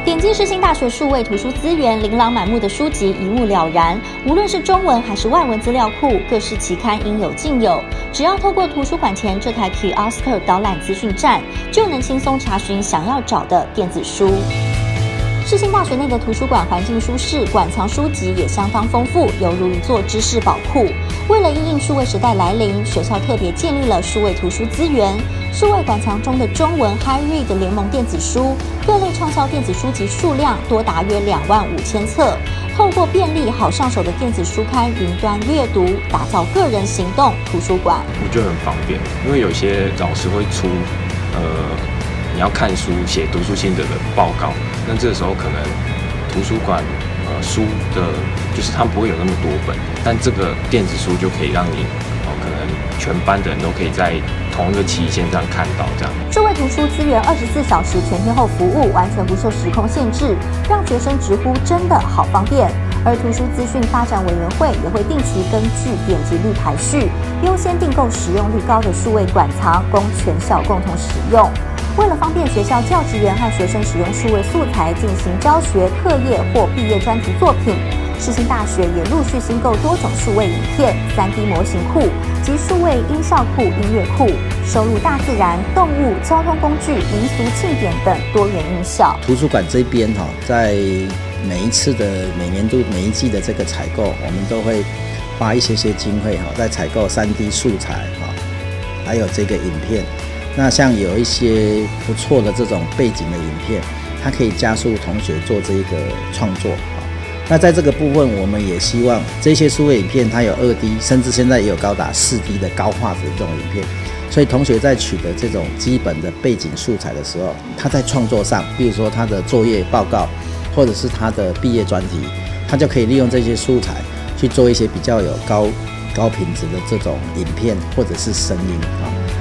点击世新大学数位图书资源，琳琅满目的书籍一目了然。无论是中文还是外文资料库，各式期刊应有尽有。只要透过图书馆前这台 Kiosk 导览资讯站，就能轻松查询想要找的电子书。世新大学内的图书馆环境舒适，馆藏书籍也相当丰富，犹如一座知识宝库。为了因应数位时代来临，学校特别建立了数位图书资源。数位馆藏中的中文 HiRead 联盟电子书，各类畅销电子书籍数量多达约25000册。透过便利好上手的电子书刊云端阅读，打造个人行动图书馆。我觉得很方便，因为有些老师会出你要看书写读书心得的报告，那这个时候可能图书馆书的就是它不会有那么多本，但这个电子书就可以让你可能全班的人都可以在同一个期限上看到这样。数位图书资源24小时全天候服务，完全不受时空限制，让学生直呼真的好方便。而图书资讯发展委员会也会定期根据点击率排序，优先订购使用率高的数位馆藏，供全校共同使用。为了方便学校教职员和学生使用数位素材进行教学、课业或毕业专题作品，世新大学也陆续新购多种数位影片、3D 模型库及数位音效库、音乐库，收录大自然、动物、交通工具、民俗庆典等多元音效。图书馆这边在每一次的每年度每一季的这个采购，我们都会花一些经费在采购3D 素材还有这个影片。那像有一些不错的这种背景的影片，它可以加速同学做这个创作。那在这个部分，我们也希望这些数位影片它有2D， 甚至现在也有高达4D 的高画质的这种影片。所以同学在取得这种基本的背景素材的时候，他在创作上，比如说他的作业报告，或者是他的毕业专题，他就可以利用这些素材去做一些比较有高品质的这种影片或者是声音。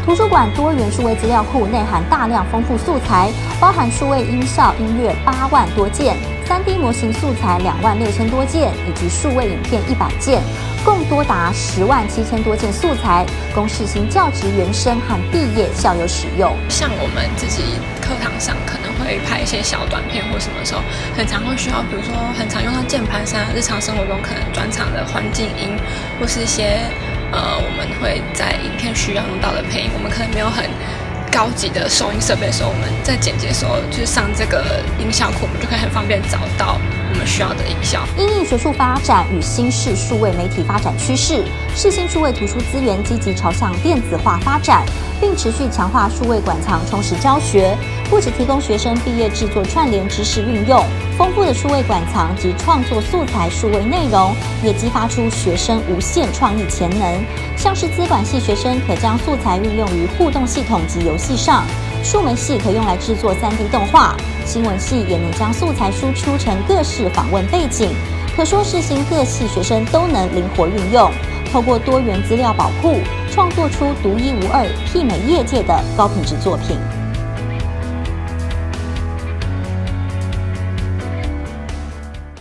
图书馆多元数位资料库内含大量丰富素材，包含数位音效、音乐8万多件，3D 模型素材26000多件，以及数位影片100件，共多达107000多件素材，供世新教职员生和毕业校友使用。像我们自己课堂上可能会拍一些小短片或什么时候，很常会需要，比如说很常用到键盘上，日常生活中可能转场的环境音，或是一些我们会在影片需要用到的配音，我们可能没有很高级的收音设备的时候，我们在剪辑的时候就是上这个音效库，我们就可以很方便找到我们需要的音效。因应学术发展与新式数位媒体发展趋势，世新数位图书资源积极朝向电子化发展，并持续强化数位馆藏充实教学，不只提供学生毕业制作串联知识运用，丰富的数位馆藏及创作素材数位内容，也激发出学生无限创意潜能。像是资管系学生可将素材运用于互动系统及游戏上，数媒系可用来制作3D 动画，新闻系也能将素材输出成各式访问背景，可说世新各系学生都能灵活运用，透过多元资料宝库，创作出独一无二、媲美业界的高品质作品。